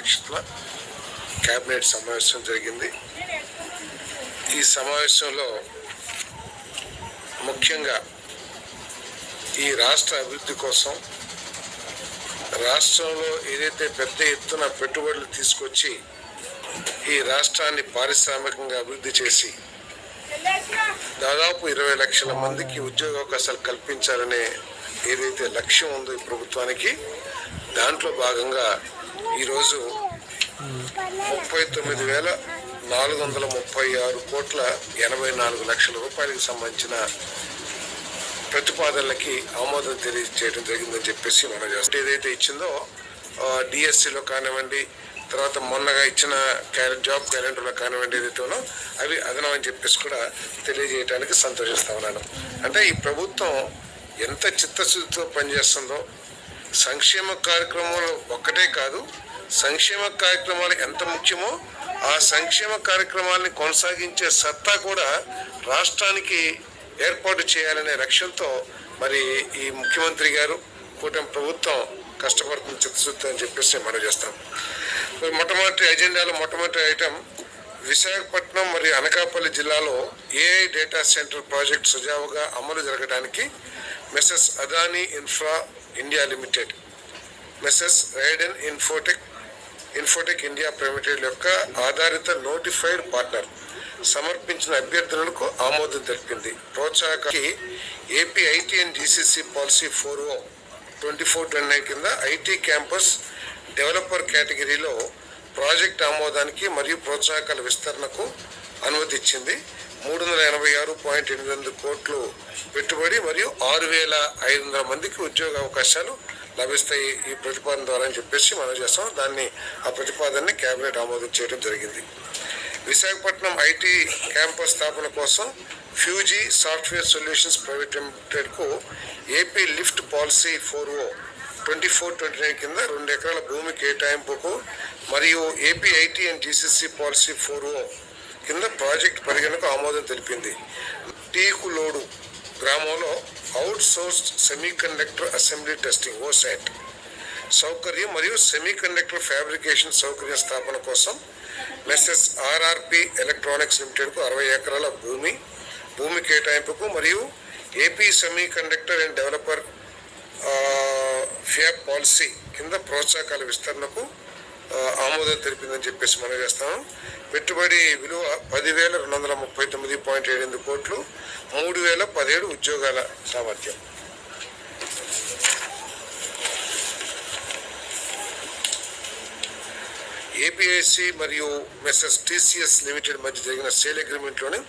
అధ్యక్షతన కేబినెట్ సమావేశం జరిగింది. ఈ సమావేశంలో ముఖ్యంగా ఈ రాష్ట్ర అభివృద్ధి కోసం రాష్ట్రంలో ఏదైతే పెద్ద ఎత్తున పెట్టుబడులు తీసుకొచ్చి ఈ రాష్ట్రాన్ని పారిశ్రామికంగా అభివృద్ధి చేసి దాదాపు 20 లక్షల మందికి ఉద్యోగావకాశాలు కల్పించాలనే ఏదైతే లక్ష్యం ఉందో ఈ ప్రభుత్వానికి, దాంట్లో భాగంగా ఈరోజు 39,436 కోట్ల 84 లక్షల రూపాయలకు సంబంధించిన ప్రతిపాదనలకి ఆమోదం తెలియజేయడం జరిగిందని చెప్పేసి మనం చేస్తాం. ఏదైతే ఇచ్చిందో డిఎస్సిలో కానివ్వండి, తర్వాత మొన్నగా ఇచ్చిన జాబ్ క్యాలెండర్లో కానివ్వండి, ఏదైతేనో అవి అదనం అని చెప్పేసి కూడా తెలియజేయడానికి సంతోషిస్తా ఉన్నాను. అంటే ఈ ప్రభుత్వం ఎంత చిత్తశుద్ధితో పనిచేస్తుందో, సంక్షేమ కార్యక్రమాలు ఒక్కటే కాదు, సంక్షేమ కార్యక్రమాలు ఎంత ముఖ్యమో ఆ సంక్షేమ కార్యక్రమాలని కొనసాగించే సత్తా కూడా రాష్ట్రానికి ఏర్పాటు చేయాలనే లక్ష్యంతో మరి ఈ ముఖ్యమంత్రి గారు, కూటమి ప్రభుత్వం కష్టపడుతున్న చిత్తశుద్ధి అని చెప్పేసి మనం చేస్తాం. మొట్టమొదటి ఎజెండాలో మొట్టమొదటి ఐటమ్, విశాఖపట్నం మరియు అనకాపల్లి జిల్లాలో ఏఐ డేటా సెంటర్ ప్రాజెక్ట్ సజావుగా అమలు జరగడానికి messrs Adani infra India limited, messrs Raiden infotech India private యొక్క ఆధారిత నోటిఫైడ్ పార్ట్నర్ సమర్పించిన అభ్యర్థనలకు ఆమోదం తెలిపింది. ప్రోత్సాహకానికి AP IT and GCC policy 4/24/29 కింద ఐటీ క్యాంపస్ డెవలపర్ కేటగిరీలో ప్రాజెక్ట్ ఆమోదానికి మరియు ప్రోత్సాహకాల విస్తరణకు అనుమతి ఇచ్చింది. 386.8 కోట్లు పెట్టుబడి మరియు 6,500 మందికి ఉద్యోగ అవకాశాలు లభిస్తాయి ఈ ప్రతిపాదన ద్వారా అని చెప్పేసి మనం చేస్తాం. ఆ ప్రతిపాదనని కేబినెట్ ఆమోదం చేయడం జరిగింది. విశాఖపట్నం ఐటీ క్యాంపస్ స్థాపన కోసం ఫ్యూజీ సాఫ్ట్వేర్ సొల్యూషన్స్ ప్రైవేట్ లిమిటెడ్కు ఏపీ లిఫ్ట్ పాలసీ 4/24/29 కింద 2 ఎకరాల భూమి కేటాయింపుకు మరియు AP IT and GCC policy 4 కింద ప్రాజెక్ట్ పరిగణకు ఆమోదం తెలిపింది. టీకులోడు గ్రామంలో out sourced semiconductor assembly testing OSAT సౌకర్యం మరియు సెమీకండక్టర్ ఫ్యాబ్రికేషన్ సౌకర్యం స్థాపన కోసం మెసెస్ ఆర్ఆర్పి ఎలక్ట్రానిక్స్ లిమిటెడ్కు 60 ఎకరాల భూమి కేటాయింపుకు మరియు AP semiconductor and developer fab policy కింద ప్రోత్సాహకాల విస్తరణకు ఆమోదం తెలిపిందని చెప్పేసి మనం చేస్తాము. పెట్టుబడి విలువ 10,239.78 కోట్లు, 3,017 ఉద్యోగాల సామర్థ్యం. ఏపీఐసి మరియు మెసెస్ టీసీఎస్ లిమిటెడ్ మధ్య జరిగిన సేల్ అగ్రిమెంట్లోని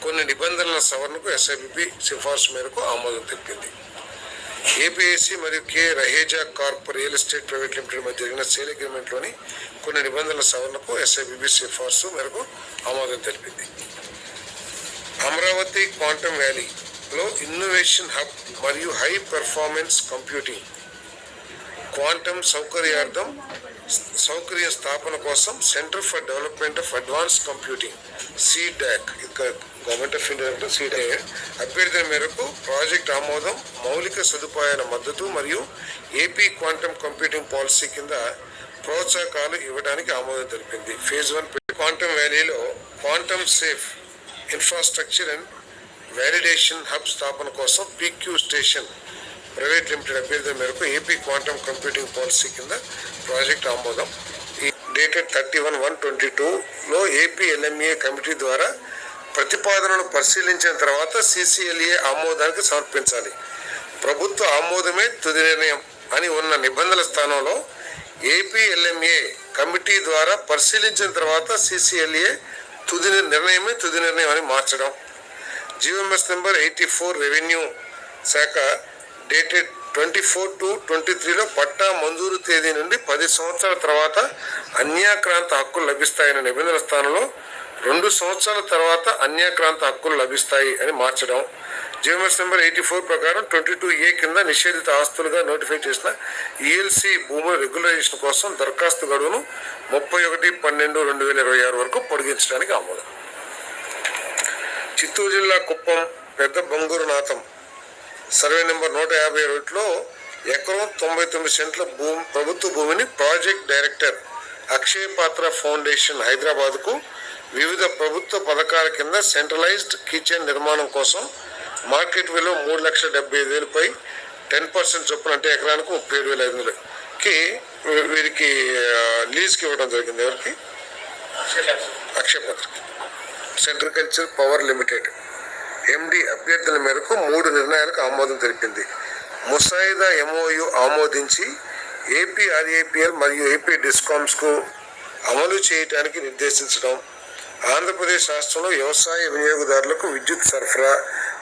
కొన్ని నిబంధనల సవరణకు ఎస్ఐబిపి సిఫార్సు మేరకు ఆమోదం తెలిపింది. ఏపీఐసి మరియు K Raheja corp real estate private limited మధ్య జరిగిన సేల్ అగ్రిమెంట్లోని కొన్ని నిబంధనల సవరణకు ఎస్ఐబిబి సిఫార్సు మేరకు ఆమోదం తెలిపింది. అమరావతి క్వాంటమ్ వ్యాలీలో ఇన్నోవేషన్ హబ్ మరియు హై పెర్ఫార్మెన్స్ కంప్యూటింగ్ క్వాంటమ్ సౌకర్య స్థాపన కోసం centre for development of advance computing C-DAC government of India C-DAC అభ్యర్థన మేరకు ప్రాజెక్ట్ ఆమోదం, మౌలిక సదుపాయాల మద్దతు మరియు ఏపీ క్వాంటమ్ కంప్యూటింగ్ పాలసీ కింద ప్రోత్సాహకాలు ఇవ్వడానికి ఆమోదం తెలిపింది. ఫేజ్ 1 క్వాంటమ్ వ్యాలీలో quantum safe infrastructure and validation hub స్థాపన కోసం పీక్యూ స్టేషన్ ప్రైవేట్ లిమిటెడ్ అభ్యర్థన మేరకు ఏపీ క్వాంటమ్ కంప్యూటింగ్ పాలసీ కింద ప్రాజెక్ట్ ఆమోదం. డేటెడ్ 31/1/22లో ఏపీ ఎల్ఎంఏ కమిటీ ద్వారా ప్రతిపాదనను పరిశీలించిన తర్వాత సిసిఎల్ఏ ఆమోదానికి సమర్పించాలి. ప్రభుత్వ ఆమోదమే తుది నిర్ణయం అని ఉన్న నిబంధనల స్థానంలో ఏపీ ఎల్ఎంఏ కమిటీ ద్వారా పరిశీలించిన తర్వాత సిసిఎల్ఏ తుది నిర్ణయం అని మార్చడం. జిఓఎంఎస్ నెంబర్ 84 రెవెన్యూ శాఖ డేటెడ్ 24/2/23లో పట్టా మంజూరు తేదీ నుండి 10 సంవత్సరాల తర్వాత అన్యాక్రాంత హక్కులు లభిస్తాయనే నిబంధనల స్థానంలో 2 సంవత్సరాల తర్వాత అన్యాక్రాంత హక్కులు లభిస్తాయి అని మార్చడం. జిఓఎంఎస్ నెంబర్ 84 ప్రకారం 22A కింద నిషేధిత ఆస్తులుగా నోటిఫై చేసిన ఈఎల్సీ భూముల రెగ్యులరైజేషన్ కోసం దరఖాస్తు గడువును 31/12/2026 వరకు పొడిగించడానికి ఆమోదం. చిత్తూరు జిల్లా కుప్పం పెద్ద బంగూరునాథం సర్వే నెంబర్ 152లో ఎకరం 99 సెంట్ల ప్రభుత్వ భూమిని ప్రాజెక్ట్ డైరెక్టర్ అక్షయ పాత్ర ఫౌండేషన్ హైదరాబాద్కు వివిధ ప్రభుత్వ పథకాల కింద సెంట్రలైజ్డ్ కిచెన్ నిర్మాణం కోసం మార్కెట్ విలువ 3,75,000పై 10% చొప్పున అంటే ఎకరానికి 37,500కి వీరికి లీజ్కి ఇవ్వడం జరిగింది. ఎవరికి? అక్షయ పాత్ర సెంట్రికల్చర్ పవర్ లిమిటెడ్ ఎండి అభ్యర్థుల మేరకు 3 నిర్ణయాలకు ఆమోదం తెలిపింది. ముసాయిదా ఎంఓయు ఆమోదించి ఏపీఆర్ఏపీఎల్ మరియు ఏపీ డిస్కామ్స్కు అమలు చేయడానికి నిర్దేశించడం, ఆంధ్రప్రదేశ్ రాష్ట్రంలో వ్యవసాయ వినియోగదారులకు విద్యుత్ సరఫరా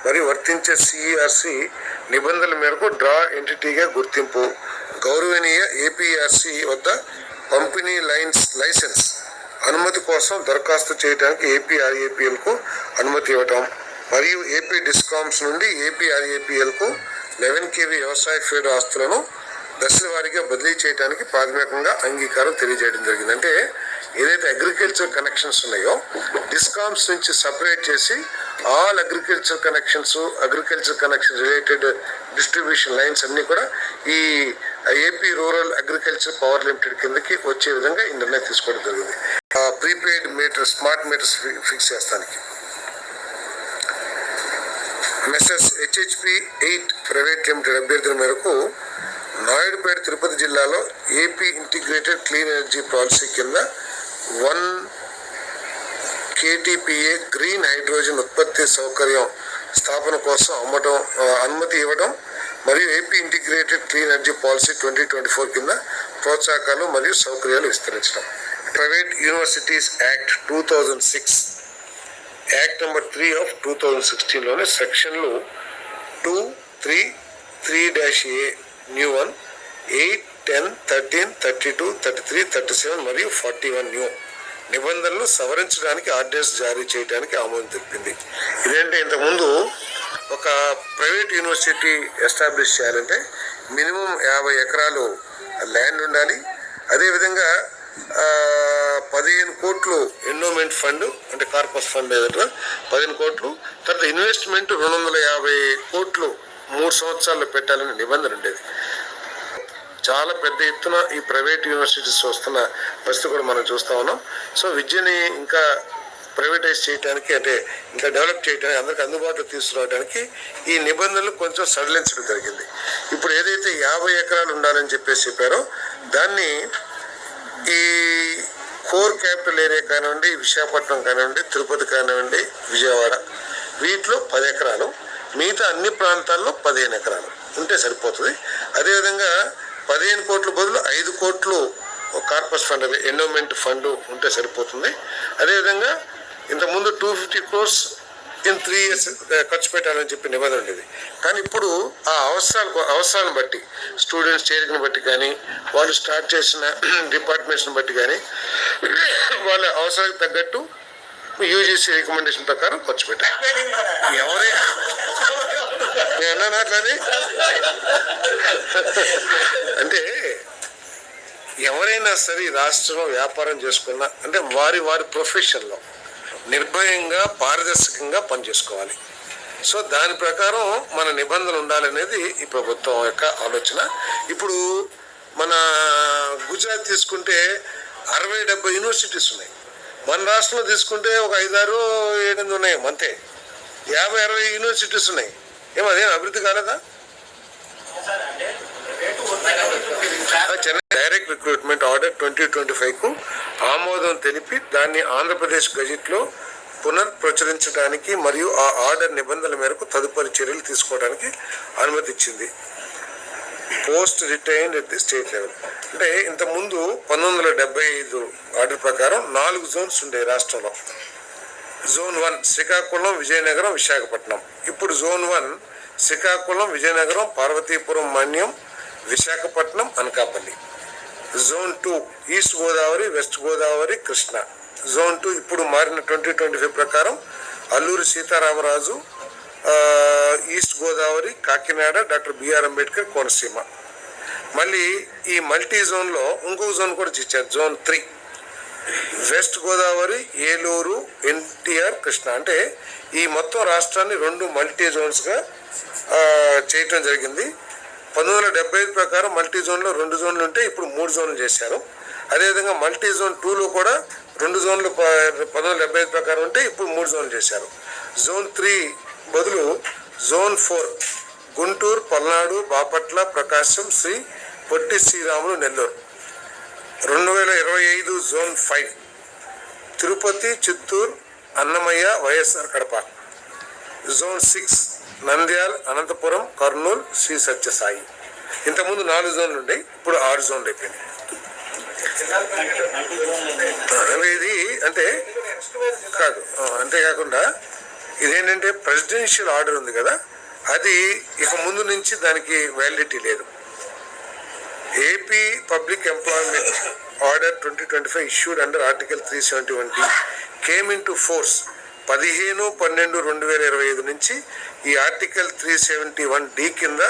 మరియు వర్తించే సిఈఆర్సి నిబంధనల మేరకు డ్రా ఎంటిటీగా గుర్తింపు, గౌరవనీయ ఏపీఆర్సి వద్ద పంపిణీ లైసెన్స్ అనుమతి కోసం దరఖాస్తు చేయడానికి ఏపీఆర్ఏపీఎల్కు అనుమతి ఇవ్వటం మరియు ఏపీ డిస్కామ్స్ నుండి ఏపీఆర్ఏపీఎల్కు 11 kV వ్యవసాయ ఫీడ్ ఆస్తులను దశల వారీగా బదిలీ చేయడానికి ప్రాథమికంగా అంగీకారం తెలియజేయడం జరిగింది. అంటే ఏదైతే అగ్రికల్చర్ కనెక్షన్స్ ఉన్నాయో డిస్కామ్స్ నుంచి సపరేట్ చేసి all agriculture connection related distribution lines అన్నీ కూడా ఈ AP rural agriculture power limited కిందకి వచ్చే విధంగా ఈ నిర్ణయం తీసుకోవడం జరిగింది. Prepaid meter smart meters fix చేస్తానికి మెస్సెస్ హెచ్హెచ్పి 8 ప్రైవేట్ లిమిటెడ్ అభ్యర్థుల మేరకు నాయుడుపేట తిరుపతి జిల్లాలో AP integrated clean energy policy కింద 1 KTPA గ్రీన్ హైడ్రోజన్ ఉత్పత్తి సౌకర్యం స్థాపన కోసం అనుమతి ఇవ్వడం మరియు AP integrated clean energy policy 2024 కింద ప్రోత్సాహకాలు మరియు సౌకర్యాలు విస్తరించడం. Private universities act 2006 act number 3 of 2016లోని సెక్షన్లు 2, 3, 3-A న్యూ 1, 8, 10, 13, 32, 33, 37 మరియు 41 న్యూ నిబంధనలు సవరించడానికి ఆర్డినెన్స్ జారీ చేయడానికి ఆమోదం తెలిపింది. ఇదేంటే ఇంతకుముందు ఒక ప్రైవేట్ యూనివర్సిటీ ఎస్టాబ్లిష్ చేయాలంటే మినిమం 50 ఎకరాలు ల్యాండ్ ఉండాలి. అదేవిధంగా 15 కోట్లు ఎండోమెంట్ ఫండ్ అంటే కార్పస్ ఫండ్ ఏదైనా 15 కోట్లు, తర్వాత ఇన్వెస్ట్మెంట్ 250 కోట్లు 3 సంవత్సరాల్లో పెట్టాలనే నిబంధన ఉండేది. చాలా పెద్ద ఎత్తున ఈ ప్రైవేట్ యూనివర్సిటీస్ వస్తున్న పరిస్థితి కూడా మనం చూస్తూ ఉన్నాం. సో విద్యని ఇంకా ప్రైవేటైజ్ చేయడానికి అంటే ఇంకా డెవలప్ చేయడానికి అందరికి అందుబాటులో తీసుకురావడానికి ఈ నిబంధనలు కొంచెం సడలించడం జరిగింది. ఇప్పుడు ఏదైతే 50 ఎకరాలు ఉండాలని చెప్పారో దాన్ని ఈ కోర్ క్యాపిటల్ ఏరియా కానివ్వండి, విశాఖపట్నం కానివ్వండి, తిరుపతి కానివ్వండి, విజయవాడ వీటిలో 10 ఎకరాలు, మిగతా అన్ని ప్రాంతాల్లో 15 ఎకరాలు ఉంటే సరిపోతుంది. అదేవిధంగా 15 కోట్ల బదులు 5 కోట్లు కార్పస్ ఫండ్ అదే ఎండోమెంట్ ఫండ్ ఉంటే సరిపోతుంది. అదేవిధంగా ఇంతకుముందు 250 crores in 3 years ఖర్చు పెట్టాలని చెప్పి నిబంధన ఉండేది. కానీ ఇప్పుడు ఆ అవసరాలను బట్టి స్టూడెంట్స్ చేరికను బట్టి కానీ వాళ్ళు స్టార్ట్ చేసిన డిపార్ట్మెంట్స్ని బట్టి కానీ వాళ్ళ అవసరానికి తగ్గట్టు యూజీసీ రికమెండేషన్ ప్రకారం ఖర్చు పెట్టారు. ఎవరైనా నేను అట్లని అంటే ఎవరైనా సరే రాష్ట్రంలో వ్యాపారం చేసుకున్నా అంటే వారి ప్రొఫెషన్లో నిర్భయంగా పారదర్శకంగా పనిచేసుకోవాలి. సో దాని ప్రకారం మన నిబంధనలు ఉండాలనేది ఈ ప్రభుత్వం యొక్క ఆలోచన. ఇప్పుడు మన గుజరాత్ తీసుకుంటే 60-70 యూనివర్సిటీస్ ఉన్నాయి. మన రాష్ట్రంలో తీసుకుంటే ఒక 5-6-7 ఉన్నాయి, అంతే. 50-60 యూనివర్సిటీస్ ఉన్నాయి. అదేం అభివృద్ధి కాలేదా? చెన్నై డైరెక్ట్ రిక్రూట్మెంట్ ఆర్డర్ 2025కు ఆమోదం తెలిపి దాన్ని ఆంధ్రప్రదేశ్ గజెట్లో పునఃప్రచురించడానికి మరియు ఆ ఆర్డర్ నిబంధనల మేరకు తదుపరి చర్యలు తీసుకోవడానికి అనుమతి ఇచ్చింది. Post retained at the state level అంటే ఇంతకుముందు 1975 ఆర్డర్ ప్రకారం 4 జోన్స్ ఉండే రాష్ట్రంలో. జోన్ 1 శ్రీకాకుళం, విజయనగరం, విశాఖపట్నం. ఇప్పుడు zone 1 Srikakulam, Vizianagaram, Parvathipuram, Manyam, Visakhapatnam, Anakapalli. Zone 2 east Godavari, west Godavari, Krishna. Zone 2 ఇప్పుడు మారిన 2025 ప్రకారం Alluri Sitaramaraju, east Godavari, Kakinada, doctor BR Ambedkar, Konaseema. మళ్ళీ ఈ మల్టీ జోన్లో ఇంకొక జోన్ కూడా ఇచ్చారు, జోన్ 3 వెస్ట్ గోదావరి, ఏలూరు, ఎన్టీఆర్, కృష్ణ. అంటే ఈ మొత్తం రాష్ట్రాన్ని 2 మల్టీ జోన్స్గా చేయటం జరిగింది. 1975 ప్రకారం మల్టీ జోన్లో 2 జోన్లు ఉంటే ఇప్పుడు 3 జోన్లు చేశారు. అదేవిధంగా మల్టీ జోన్ 2లో కూడా 2 జోన్లు 1975 ప్రకారం ఉంటే ఇప్పుడు 3 జోన్లు చేశారు. జోన్ 3 బదులు జోన్ 4 గుంటూరు, పల్నాడు, బాపట్ల, ప్రకాశం, శ్రీ పొట్టి శ్రీరాములు, నెల్లూరు. 2025 జోన్ 5 తిరుపతి, చిత్తూరు, అన్నమయ్య, వైఎస్ఆర్ కడప. జోన్ 6 నంద్యాల, అనంతపురం, కర్నూలు, శ్రీ సత్యసాయి. ఇంతకుముందు 4 జోన్లు ఉండే, ఇప్పుడు 6 జోన్లు అయిపోయినాయి. ఇది అంటే కాదు, అంతేకాకుండా ఇదేంటంటే ప్రెసిడెన్షియల్ ఆర్డర్ ఉంది కదా, అది ఇక ముందు నుంచి దానికి వ్యాలిడిటీ లేదు. AP public employment order 2025 issued under Article 371D came into force 15/12/2025 నుంచి ఈ ఆర్టికల్ 371D కింద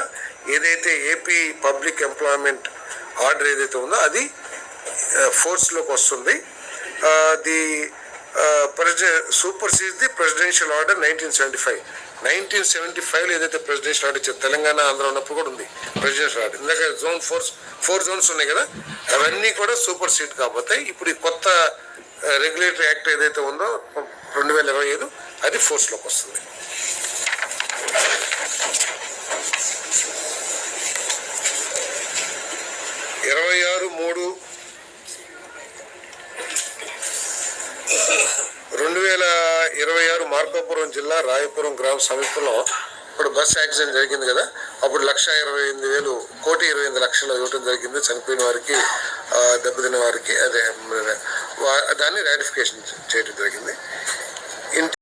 ఏదైతే ఏపీ పబ్లిక్ ఎంప్లాయ్మెంట్ ఆర్డర్ ఏదైతే ఉందో అది ఫోర్స్లోకి వస్తుంది. ది సూపర్సీజ్ ది ప్రెసిడెన్షియల్ ఆర్డర్ 1975లో ఏదైతే ప్రెసిడెన్షియల్ ఆర్డర్ ఇచ్చారు, తెలంగాణ, ఆంధ్ర ఉన్నప్పుడు కూడా ఉంది ప్రెసిడెన్షియల్ ఆర్డర్. ఇందాక జోన్ 4 జోన్స్ ఉన్నాయి కదా, అవన్నీ కూడా సూపర్ సీడ్ కాబోతాయి. ఇప్పుడు ఈ కొత్త రెగ్యులేటరీ యాక్ట్ ఏదైతే ఉందో 2025 అది ఫోర్స్లోకి వస్తుంది. (26/3/2026) మార్కాపురం జిల్లా రాయపురం గ్రామ సమీపంలో ఇప్పుడు బస్ యాక్సిడెంట్ జరిగింది కదా, అప్పుడు 1,28,000 1,28,00,000 ఇవ్వడం జరిగింది చనిపోయిన వారికి, దెబ్బతిన్న వారికి. అదే దాన్ని రాటిఫికేషన్ చేయడం జరిగింది.